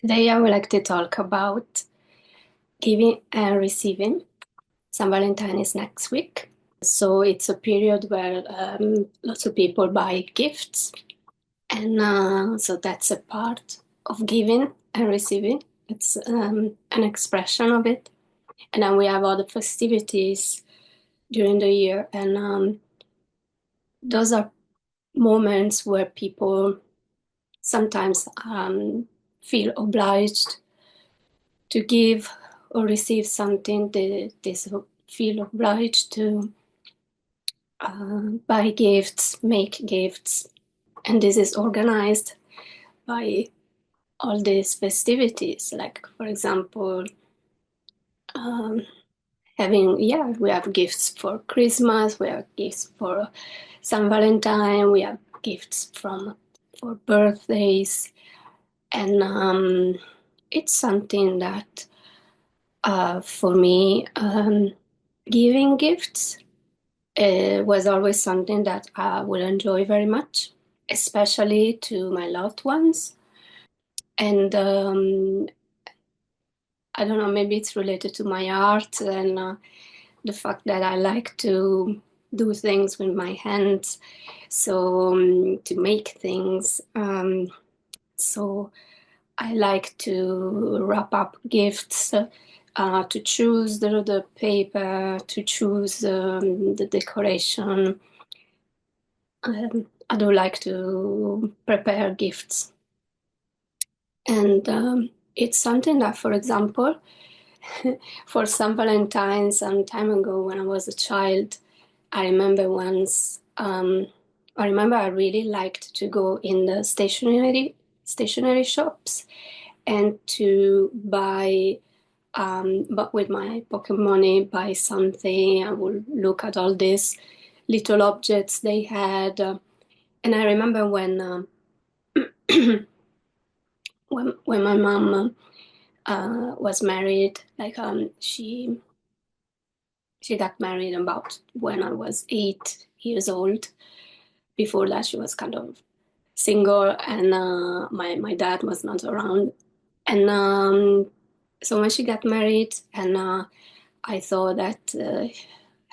Today I would like to talk about giving and receiving. St. Valentine is next week. So it's a period where lots of people buy gifts. And so that's a part of giving and receiving. It's an expression of it. And then we have other festivities during the year. And those are moments where people sometimes feel obliged to give or receive something. They feel obliged to buy gifts, make gifts, and this is organized by all these festivities. Like, for example, um, we have gifts for Christmas, we have gifts for St. Valentine, we have gifts for birthdays, and it's something that for me, giving gifts was always something that I would enjoy very much, especially to my loved ones. And I don't know, maybe it's related to my art and the fact that I like to do things with my hands, so to make things. So I like to wrap up gifts, to choose the paper, to choose the decoration. I do like to prepare gifts. And it's something that, for example, for St. Valentine, some time ago when I was a child, I remember once, I remember I really liked to go in the stationery shops and to buy, but with my pocket money, buy something. I would look at all these little objects they had. And I remember when my mom was married, like she got married about when I was 8 years old. Before that, she was kind of single, and my dad was not around. And so when she got married, and I thought that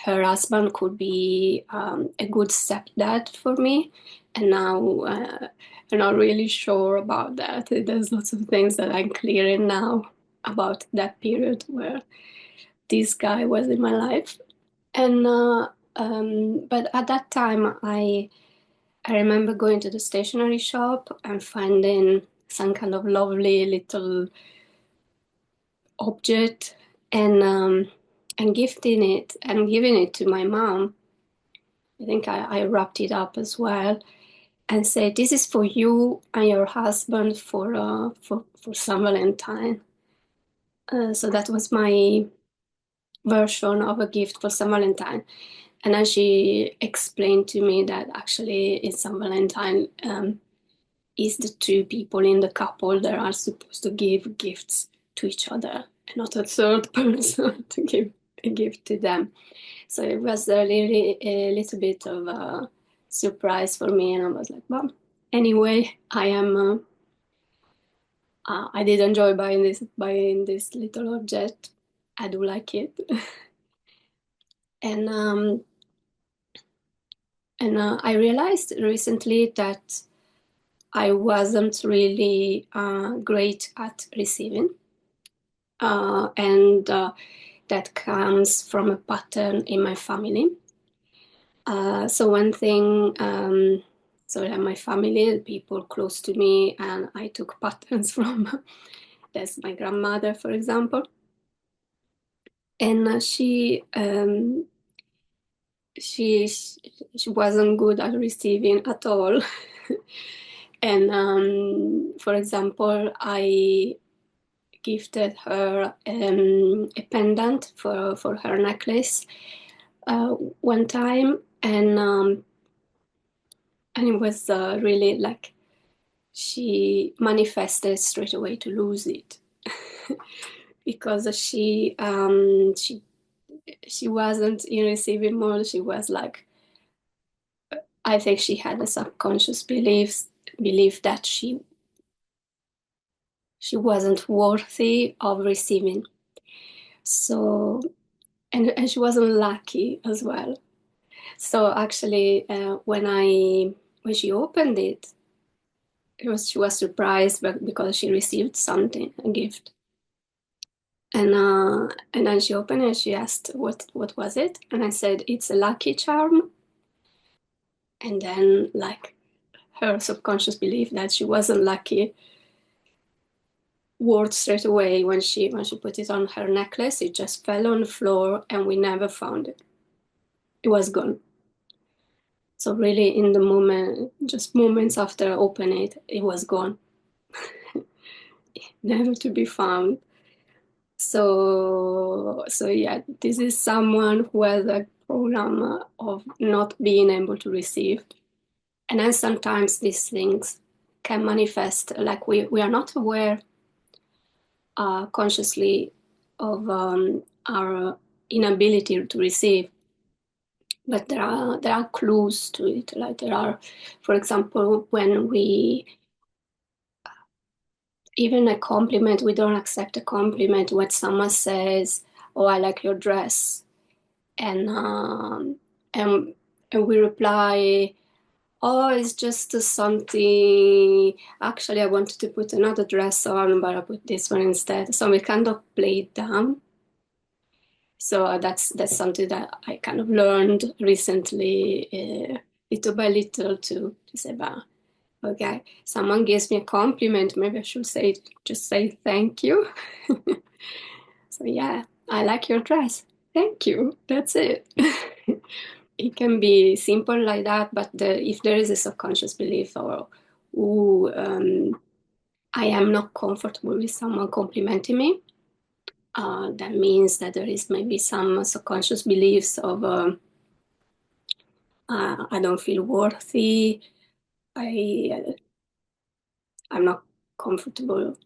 her husband could be a good stepdad for me. And now I'm not really sure about that. There's lots of things that I'm clearing now about that period where this guy was in my life. And but at that time, I remember going to the stationery shop and finding some kind of lovely little object and gifting it and giving it to my mom. I think I wrapped it up as well and said, "This is for you and your husband for St. Valentine." So that was my version of a gift for St. Valentine. And then she explained to me that actually in St. Valentine is the two people in the couple that are supposed to give gifts to each other and not a third person to give a gift to them. So it was really a little bit of a surprise for me, and I was like, well, anyway, I did enjoy buying this little object. I do like it, and I realized recently that I wasn't really great at receiving, and that comes from a pattern in my family. So one thing, so that my family, people close to me, and I took patterns from. That's my grandmother, for example, and she she wasn't good at receiving at all. And for example, I gifted her a pendant for her necklace one time, and it was really like she manifested straight away to lose it because she wasn't in receiving mode. She was like, I think she had a subconscious belief that she wasn't worthy of receiving. So, and she wasn't lucky as well. So actually, when she opened it, she was surprised, but because she received something, a gift. And then she opened it, she asked what was it? And I said, it's a lucky charm. And then like her subconscious belief that she wasn't lucky worked straight away. When she put it on her necklace, it just fell on the floor and we never found it. It was gone. So really in the moment, just moments after I opened it, it was gone. Never to be found. So yeah, this is someone who has a program of not being able to receive. And then sometimes these things can manifest like we are not aware consciously of our inability to receive, but there are clues to it. Like there are, for example, when we even a compliment, we don't accept a compliment when someone says, "Oh, I like your dress," and and and we reply, "Oh, it's just something. Actually, I wanted to put another dress on, but I put this one instead." So we kind of play it down. So that's something that I kind of learned recently, little by little, to say, "Bah, okay, someone gives me a compliment, maybe I should just say thank you." So yeah, I like your dress. Thank you. That's it. It can be simple like that, but if there is a subconscious belief or, ooh, I am not comfortable with someone complimenting me, that means that there is maybe some subconscious beliefs of I don't feel worthy, I I'm not comfortable,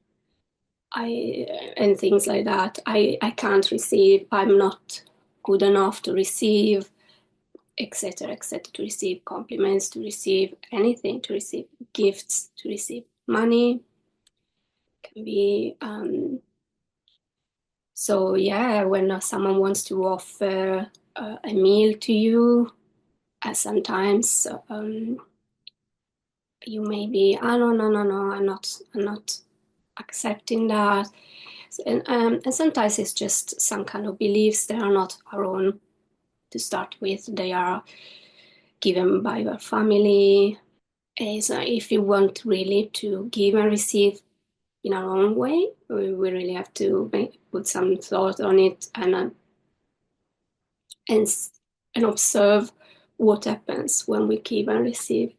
and things like that. I can't receive. I'm not good enough to receive, etc., etc., to receive compliments, to receive anything, to receive gifts, to receive money. Can be so yeah. When someone wants to offer a meal to you, sometimes you may be, oh no, no, no, no, I'm not accepting that. And sometimes it's just some kind of beliefs that are not our own to start with. They are given by our family. So if you want really to give and receive in our own way, we really have to put some thought on it and and observe what happens when we give and receive.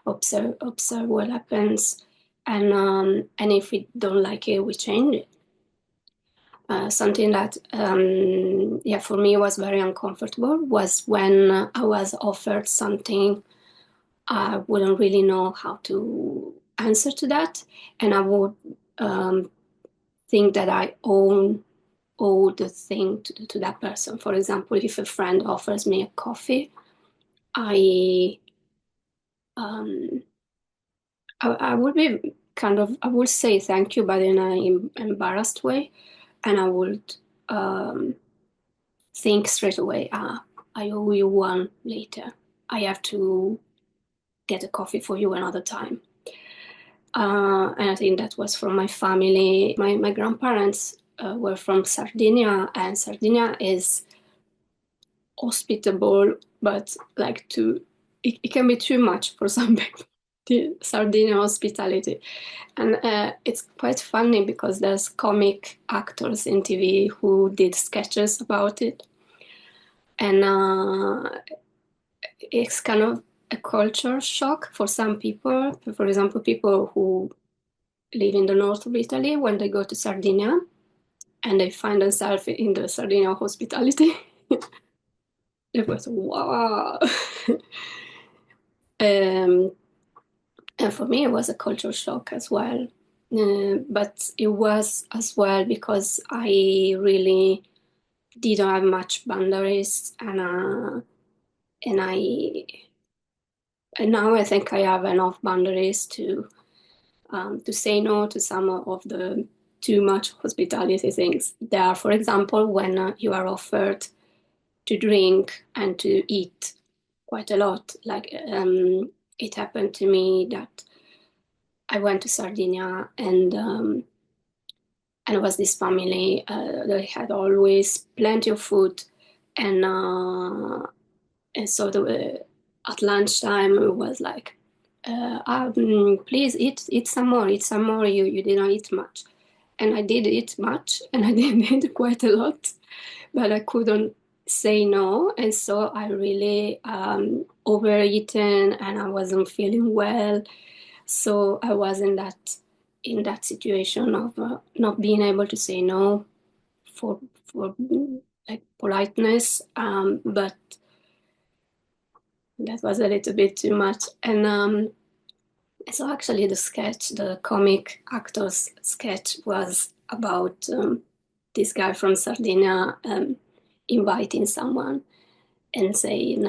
Observe what happens, and if we don't like it, we change it. Something that yeah, for me was very uncomfortable was when I was offered something I wouldn't really know how to answer to that, and I would um, think that I owe the thing to that person. For example, if a friend offers me a coffee, I um, I would be kind of, I would say thank you, but in an embarrassed way, and I would um, think straight away, I owe you one later. I have to get a coffee for you another time. And I think that was from my family. My grandparents were from Sardinia, and Sardinia is hospitable, but like it can be too much for some people. The Sardinia hospitality, and it's quite funny because there's comic actors in TV who did sketches about it, and it's kind of a culture shock for some people. For example, people who live in the north of Italy, when they go to Sardinia and they find themselves in the Sardinia hospitality, it was wow. um, and for me, it was a culture shock as well. But it was as well because I really didn't have much boundaries, and I and now I think I have enough boundaries to to say no to some of the too much hospitality things. There are, for example, when you are offered to drink and to eat quite a lot. Like it happened to me that I went to Sardinia and it was this family. They had always plenty of food, and so at lunchtime it was like, please eat some more, eat some more. You didn't eat much, and I did eat much, and I did eat quite a lot, but I couldn't say no, and so I really overeaten, and I wasn't feeling well. So I was in that situation of not being able to say no for like politeness, but that was a little bit too much. And so actually, the comic actor's sketch was about this guy from Sardinia inviting someone and saying,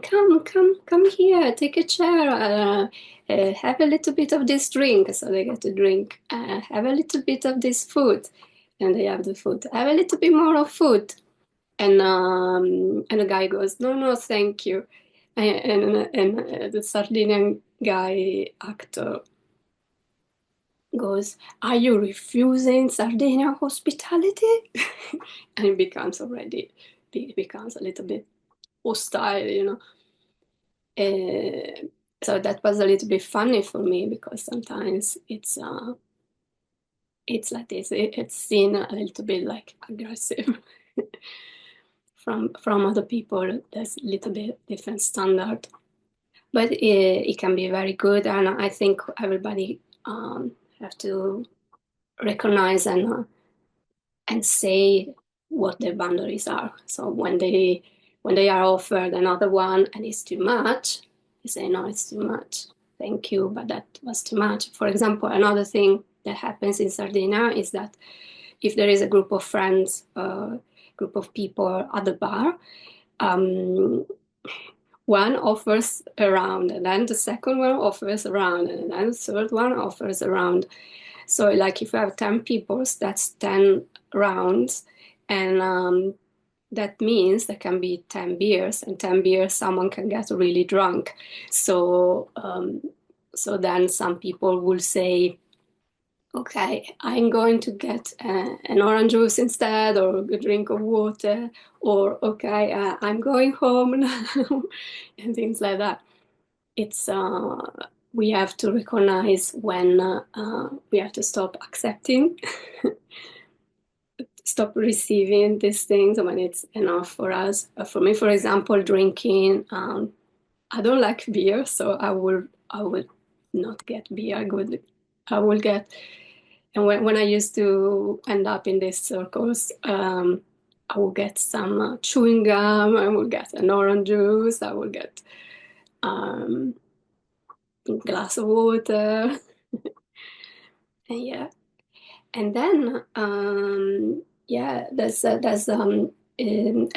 come here, take a chair, have a little bit of this drink. So they get to drink, have a little bit of this food, and they have the food. Have a little bit more of food, and the guy goes, no, thank you, and the Sardinian guy actor goes, are you refusing Sardinia hospitality? And it becomes a little bit hostile, you know. So that was a little bit funny for me because sometimes it's like this. It's seen a little bit like aggressive from other people. There's a little bit different standard, but it can be very good, and I think everybody have to recognize and say what their boundaries are. So when they are offered another one and it's too much, they say no, it's too much. Thank you, but that was too much. For example, another thing that happens in Sardinia is that if there is a group of friends, group of people at the bar, one offers a round, and then the second one offers a round, and then the third one offers a round. So like if you have 10 people, that's 10 rounds. And that means there can be 10 beers, and 10 beers, someone can get really drunk. So, so then some people will say, okay, I'm going to get an orange juice instead, or a drink of water, or okay, I'm going home now, and things like that. It's we have to recognize when we have to stop accepting, stop receiving these things when it's enough for us. For me, for example, drinking, I don't like beer, so I would not get beer. I will get, and when I used to end up in these circles, I will get some chewing gum. I will get an orange juice. I will get a glass of water. And yeah, and then yeah, there's a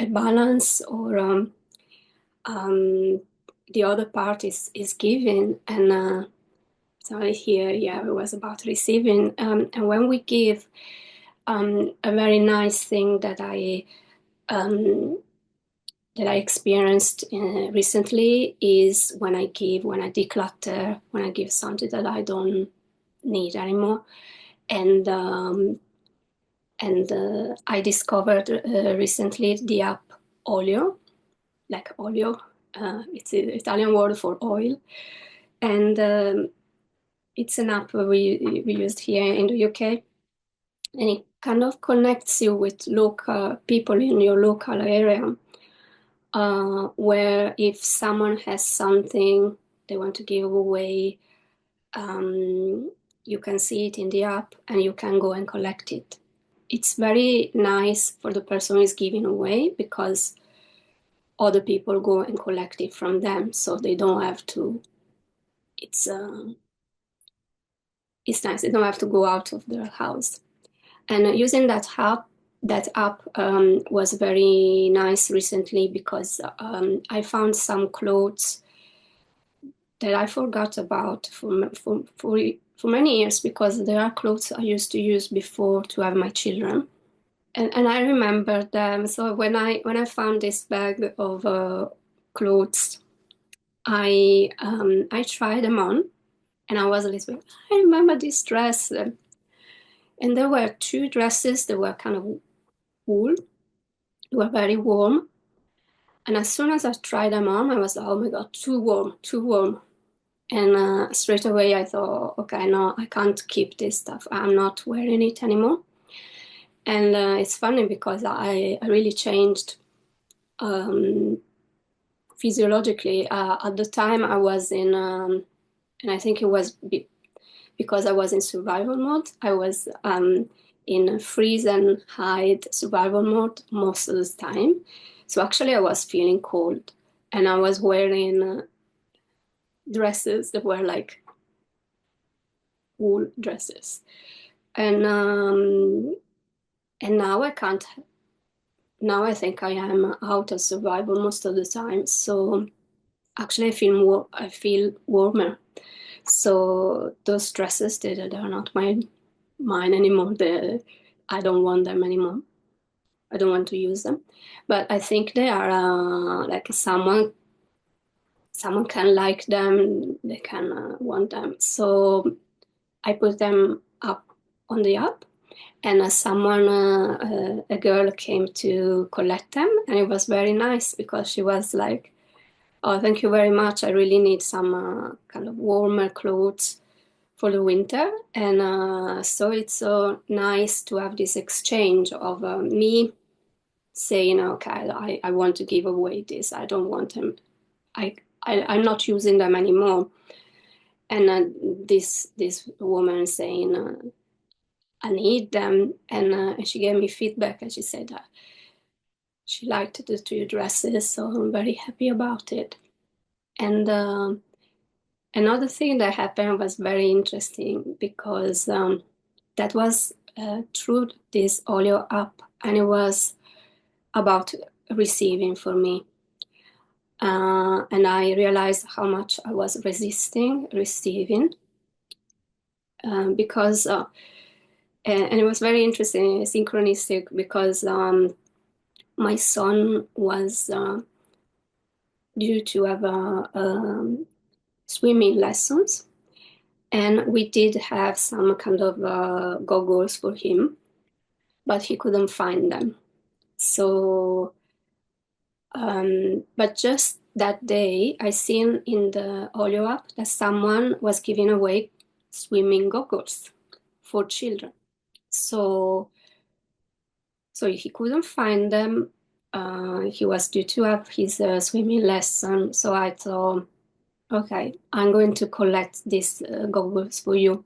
balance, or the other part is giving, and so here, yeah, it was about receiving, and when we give, a very nice thing um, that I experienced recently is when I declutter, when I give something that I don't need anymore, and I discovered recently the app Olio, like Olio. It's the Italian word for oil, and it's an app we used here in the UK, and it kind of connects you with local people in your local area. Where if someone has something they want to give away, you can see it in the app and you can go and collect it. It's very nice for the person who is giving away because other people go and collect it from them, so they don't have to. It's nice. They don't have to go out of their house. And using that app was very nice recently because I found some clothes that I forgot about for many years, because there are clothes I used to use before to have my children. And I remember them. So when I found this bag of clothes, I tried them on, and I was a little bit, I remember this dress. And there were two dresses that were kind of wool, they were very warm. And as soon as I tried them on, I was like, oh my God, too warm, too warm. And straight away I thought, okay, no, I can't keep this stuff. I'm not wearing it anymore. And it's funny because I really changed physiologically. At the time I was in, and I think it was because I was in survival mode. I was in freeze and hide survival mode most of the time. So actually I was feeling cold, and I was wearing dresses that were like wool dresses. And now I can't. Now I think I am out of survival most of the time. So actually, I feel warmer. So those dresses, they are not mine anymore. I don't want them anymore. I don't want to use them. But I think they are like someone can like them. They can want them. So I put them up on the app, and a girl came to collect them, and it was very nice because she was like, oh, thank you very much. I really need some kind of warmer clothes for the winter. And so it's so nice to have this exchange of me saying, okay, I want to give away this. I don't want them. I'm not using them anymore. And this woman saying, I need them. And she gave me feedback, and she said that she liked the two dresses, so I'm very happy about it. And another thing that happened was very interesting because that was through this Olio app, and it was about receiving for me. And I realized how much I was resisting receiving because, and it was very interesting, synchronistic, because my son was due to have swimming lessons. And we did have some kind of goggles for him, but he couldn't find them. So, but just that day, I seen in the Olio app that someone was giving away swimming goggles for children. So he couldn't find them. He was due to have his swimming lesson. So I thought, okay, I'm going to collect these goggles for you.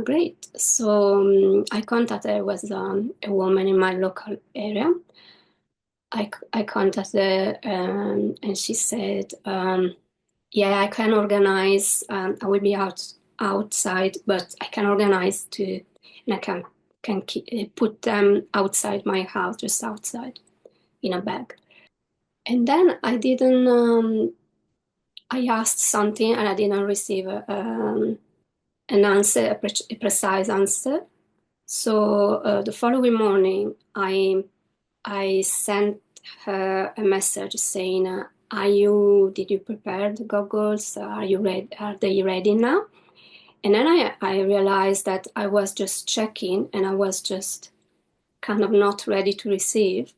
Great. So I contacted, there was a woman in my local area. I contacted and she said, yeah, I can organize. I will be outside, but I can organize and I can put them outside my house, just outside in a bag. And then I didn't, I asked something and I didn't receive an answer, a precise answer. So the following morning, I sent her a message saying, did you prepare the goggles? Are you ready? Are they ready now? And then I realized that I was just checking and I was just kind of not ready to receive.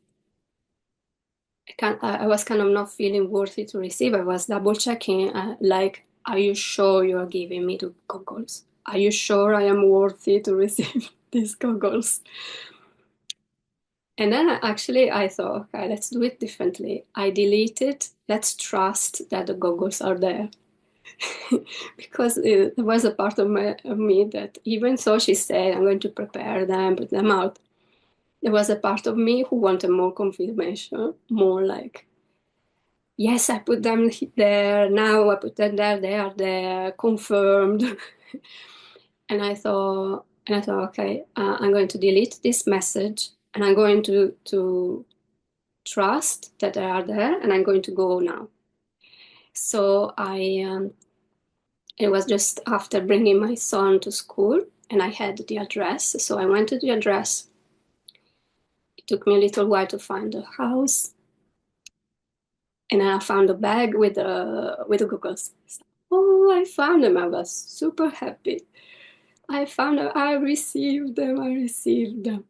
I was kind of not feeling worthy to receive. I was double checking, like, are you sure you are giving me the goggles? Are you sure I am worthy to receive these goggles? And then I thought, okay, let's do it differently. I deleted, let's trust that the goggles are there. Because there was a part of me that, even though she said, I'm going to prepare them, put them out, there was a part of me who wanted more confirmation, more like, yes, I put them there, now I put them there, they are there, confirmed. And I thought, okay, I'm going to delete this message, and I'm going to trust that they are there, and I'm going to go now. So it was just after bringing my son to school, and I had the address. So I went to the address. It took me a little while to find the house, and then I found a bag with the goggles. Oh, I found them. I was super happy. I found them. I received them. I received them.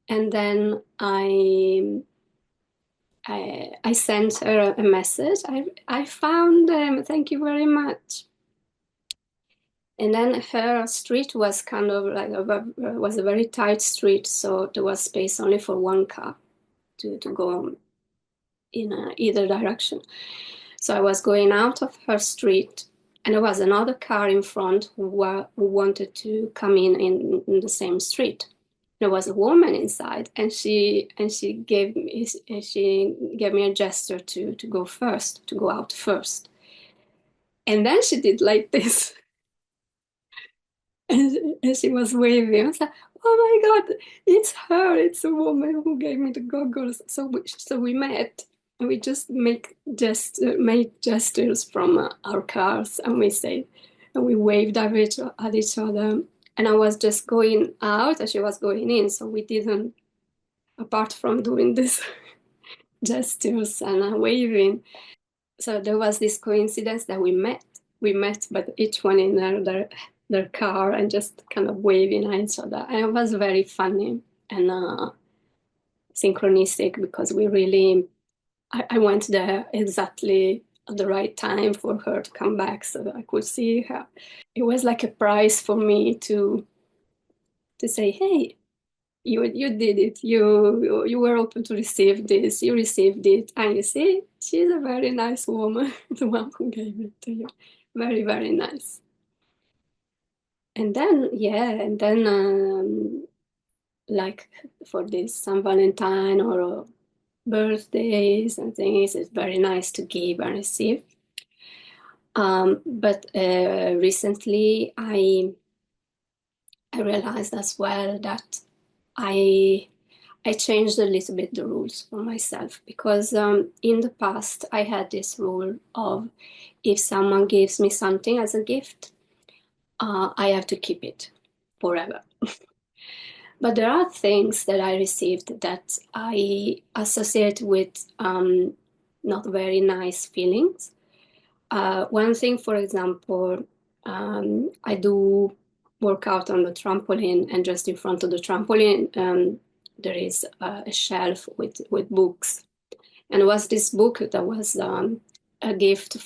And then I sent her a message. I found them. Thank you very much. And then her street was kind of like was a very tight street, so there was space only for one car to go in either direction. So I was going out of her street, and there was another car in front who wanted to come in the same street. There was a woman inside, and she gave me a gesture to go first, to go out first. And then she did like this, and she was waving. I was like, "Oh my God, it's her! It's a woman who gave me the goggles." So we met, and we just made gestures from our cars, and we waved at each other. And I was just going out, and she was going in, so we didn't, apart from doing this gestures and waving. So there was this coincidence that we met. We met, but each one in their car and just kind of waving at each other. And it was very funny and synchronistic because I went there exactly at the right time for her to come back so that I could see her. It was like a prize for me to say, hey, you did it. You were open to receive this. You received it, and you see, she's a very nice woman, the one who gave it to you. Very, very nice. And then like for this San Valentine or birthdays and things, it's very nice to give and receive. But recently, I realized as well that I I changed a little bit the rules for myself because in the past I had this rule of if someone gives me something as a gift, I have to keep it forever. But there are things that I received that I associate with not very nice feelings. One thing, for example, I do work out on the trampoline, and just in front of the trampoline, there is a shelf with books. And it was this book that was a gift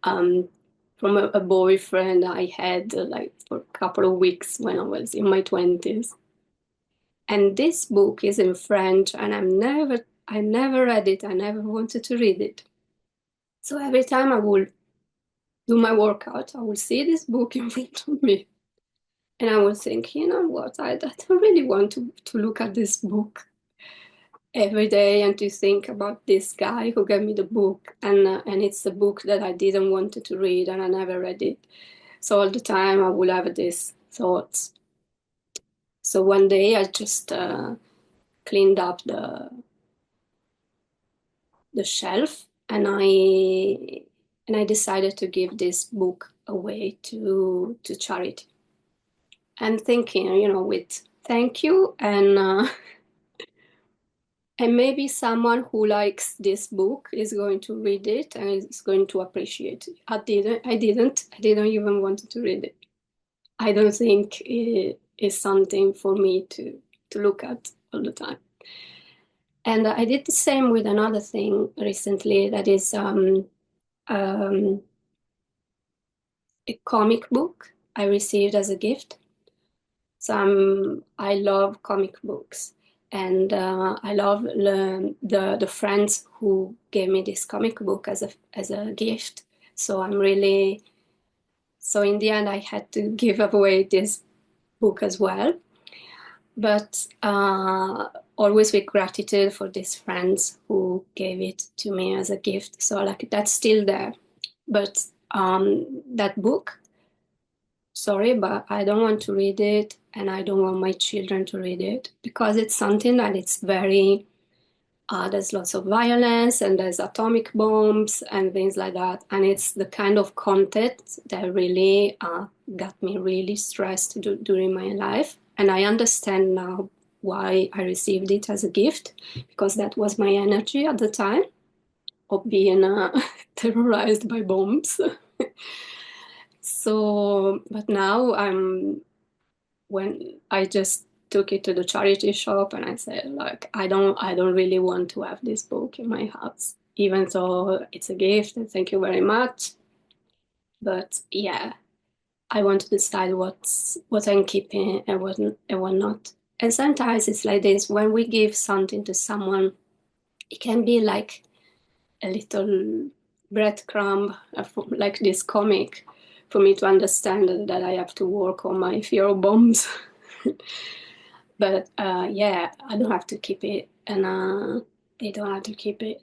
um, from a boyfriend I had like for a couple of weeks when I was in my 20s. And this book is in French, and I never read it. I never wanted to read it. So every time I would do my workout, I would see this book in front of me. And I would think, you know what, I don't really want to look at this book every day and to think about this guy who gave me the book. And it's a book that I didn't want to read and I never read it. So all the time I would have these thoughts. So one day I just cleaned up the shelf and I decided to give this book away to charity. I'm thinking, you know, with thank you and maybe someone who likes this book is going to read it and is going to appreciate it. I didn't even want to read it. I don't think it is something for me to look at all the time. And I did the same with another thing recently that is um, a comic book I received as a gift. So I love comic books, and I love the friends who gave me this comic book as a gift. So so in the end I had to give away this book as well, but always with gratitude for these friends who gave it to me as a gift. So like that's still there, but that book. Sorry, but I don't want to read it, and I don't want my children to read it because it's something that it's very there's lots of violence and there's atomic bombs and things like that. And it's the kind of content that really got me really stressed during my life. And I understand now why I received it as a gift, because that was my energy at the time of being terrorized by bombs. So, but now when I just took it to the charity shop and I said, like, I don't really want to have this book in my house, even though it's a gift and thank you very much. But yeah, I want to decide what I'm keeping and what not. And sometimes it's like this, when we give something to someone, it can be like a little breadcrumb, like this comic, for me to understand that I have to work on my fear of bombs. But yeah, I don't have to keep it, and they don't have to keep it.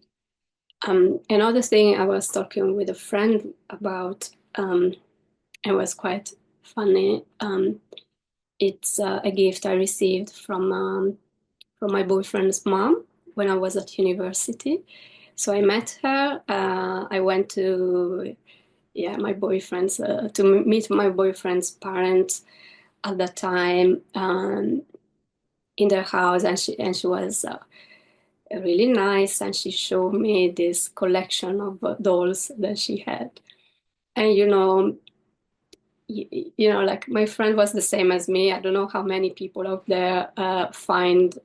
Another thing I was talking with a friend about, it was quite funny. It's a gift I received from my boyfriend's mom when I was at university. So I met her. I went to my boyfriend's to meet my boyfriend's parents at that time in their house, and she was really nice, and she showed me this collection of dolls that she had. And like my friend was the same as me. I don't know how many people out there find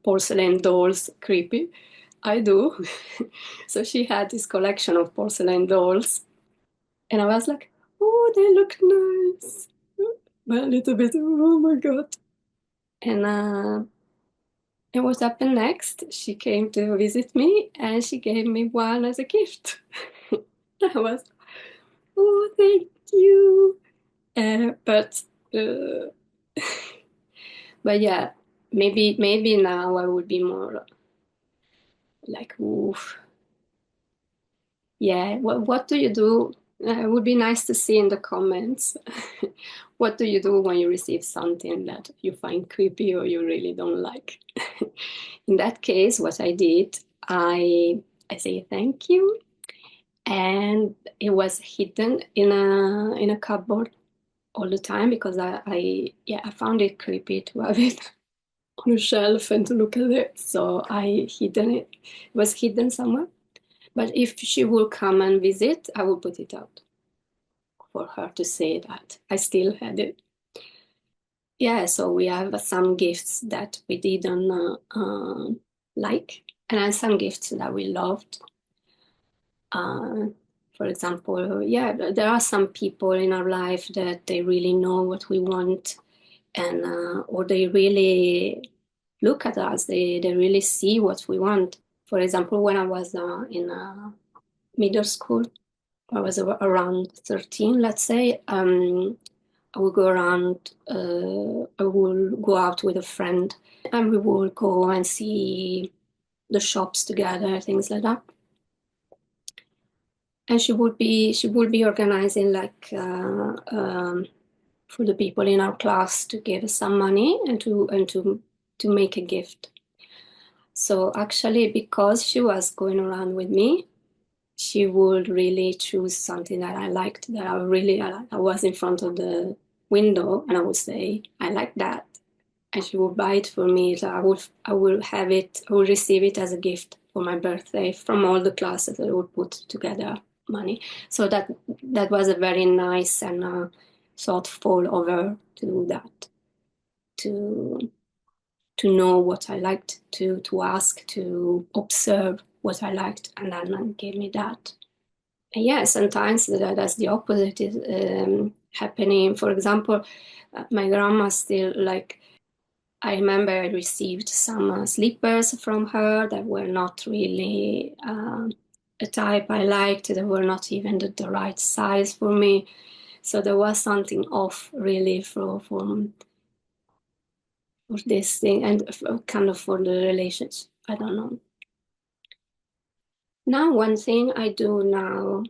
porcelain dolls creepy. I do. So she had this collection of porcelain dolls, and I was like, oh, they look nice. But a little bit, oh my God. And what happened next? She came to visit me and she gave me one as a gift. I was, oh, thank you. But uh, but yeah, maybe now I would be more like, oof, yeah. What do you do? It would be nice to see in the comments. What do you do when you receive something that you find creepy or you really don't like? In that case, what I did, I say thank you, and it was hidden in a cupboard all the time because I found it creepy to have it on a shelf and to look at it. So I hidden it. It was hidden somewhere. But if she will come and visit, I will put it out for her to say that I still had it. Yeah, so we have some gifts that we didn't like, and then some gifts that we loved. Uh, for example, yeah, there are some people in our life that they really know what we want, and or they really look at us. They really see what we want. For example, when I was in middle school, I was around 13, let's say. I would go around. I will go out with a friend, and we will go and see the shops together, things like that. And she would be organizing like for the people in our class to give us some money and to make a gift. So actually, because she was going around with me, she would really choose something that I liked, that I was in front of the window, and I would say, I like that. And she would buy it for me. So I will have it, I will receive it as a gift for my birthday from all the classes that I would put together money. So that was a very nice and thoughtful of her to do that, to know what I liked, to ask, to observe what I liked, and then gave me that. And yeah, sometimes that's the opposite is happening. For example, my grandma still like. I remember I received some slippers from her that were not really a type I liked. They were not even the right size for me. So there was something off really for this thing and kind of for the relationship. I don't know. Now, one thing I do now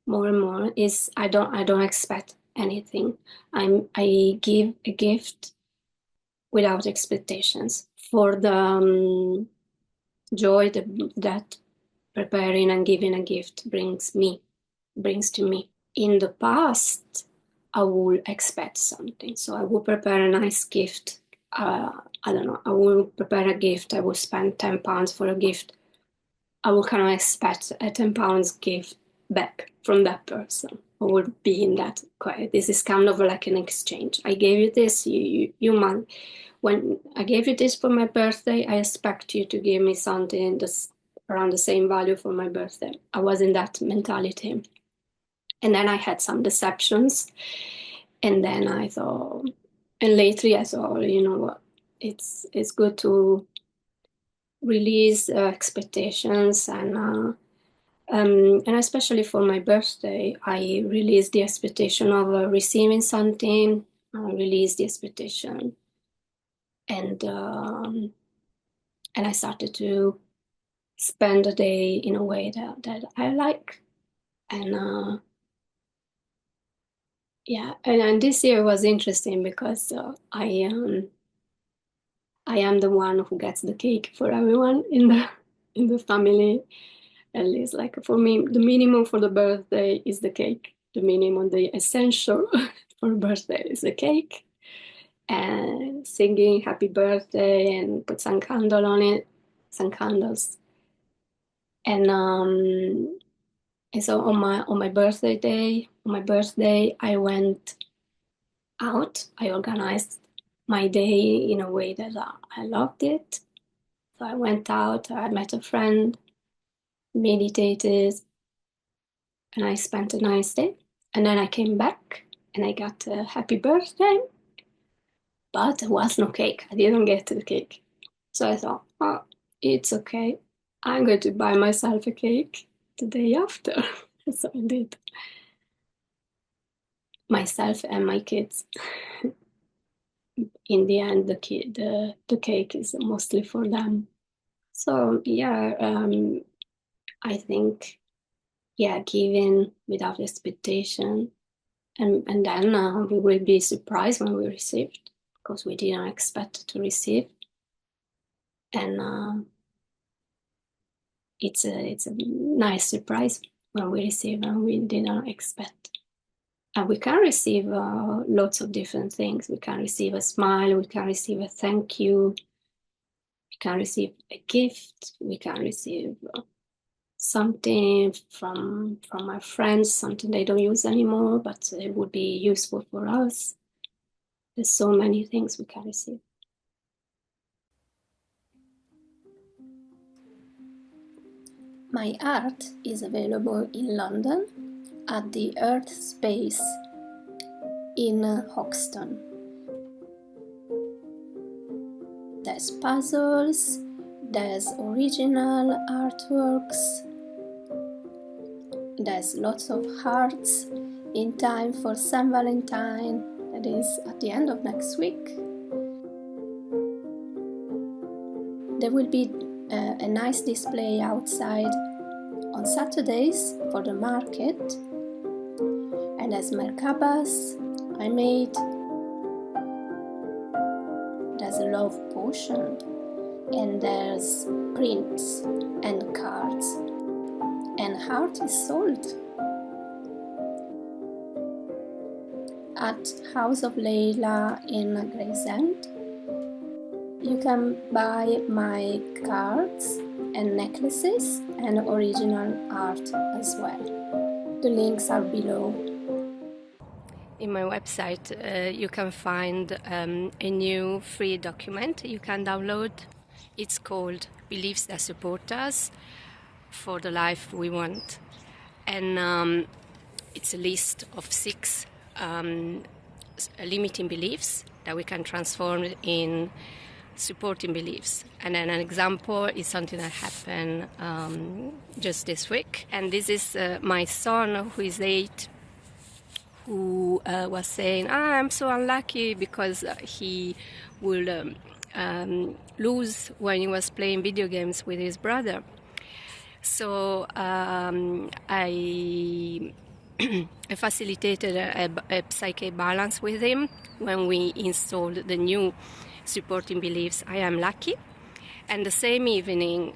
more and more is I don't expect anything. I give a gift without expectations. For the joy that preparing and giving a gift brings to me. In the past, I would expect something. So I would prepare a nice gift. I don't know, I will prepare a gift. I will spend £10 for a gift. I will kind of expect a £10 gift back from that person. I would be in that quiet. This is kind of like an exchange. I gave you this, you might. When I gave you this for my birthday, I expect you to give me something that's around the same value for my birthday. I was in that mentality. And then I had some deceptions. And then I thought, and lately I thought, you know what, it's good to release expectations and especially for my birthday, I released the expectation of receiving something. I released the expectation, and I started to spend the day in a way that I like, and yeah, and this year was interesting because I am the one who gets the cake for everyone in the family. At least, like for me, the minimum for the birthday is the cake. The minimum, the essential for a birthday is the cake, and singing happy birthday and put some candle on it, some candles. And and so on my birthday, I went out. I organized my day in a way that I loved it. So I went out, I met a friend, meditated, and I spent a nice day. And then I came back and I got a happy birthday, but there was no cake. I didn't get the cake. So I thought, oh, it's okay. I'm going to buy myself a cake the day after. So I did. Myself and my kids. In the end, the cake is mostly for them. So yeah, I think, yeah, giving without expectation, and then we will be surprised when we receive it because we didn't expect to receive, and it's a nice surprise when we receive and we didn't expect. And we can receive lots of different things. We can receive a smile. We can receive a thank you. We can receive a gift. We can receive something from our friends, something they don't use anymore, but it would be useful for us. There's so many things we can receive. My art is available in London at the Earth Space in Hoxton. There's puzzles, there's original artworks, there's lots of hearts in time for St. Valentine, that is at the end of next week. There will be a nice display outside on Saturdays for the market, and there's merkabas I made. There's a love potion, and there's prints and cards, and heart is sold at House of Leila in Gravesend. You can buy my cards and necklaces and original art as well. The links are below. In my website you can find a new free document you can download. It's called Beliefs That Support Us for the Life We Want. And it's a list of 6 limiting beliefs that we can transform in supporting beliefs. And then an example is something that happened just this week. And this is my son, who is 8, who was saying, I'm so unlucky because he will lose when he was playing video games with his brother. So I facilitated a PSYCH-K balance with him when we installed the new supporting beliefs. I am lucky, And the same evening,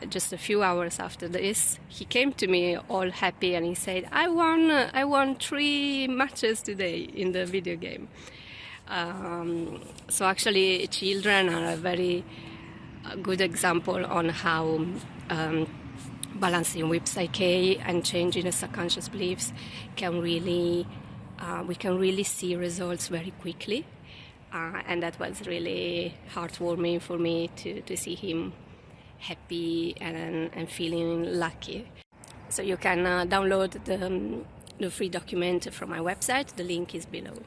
just a few hours after this, he came to me all happy and he said, I won 3 matches today in the video game. So actually children are a very good example on how balancing with PSYCH-K and changing the subconscious beliefs can really, we can really see results very quickly. And that was really heartwarming for me to see him happy and feeling lucky. So you can download the free document from my website. The link is below.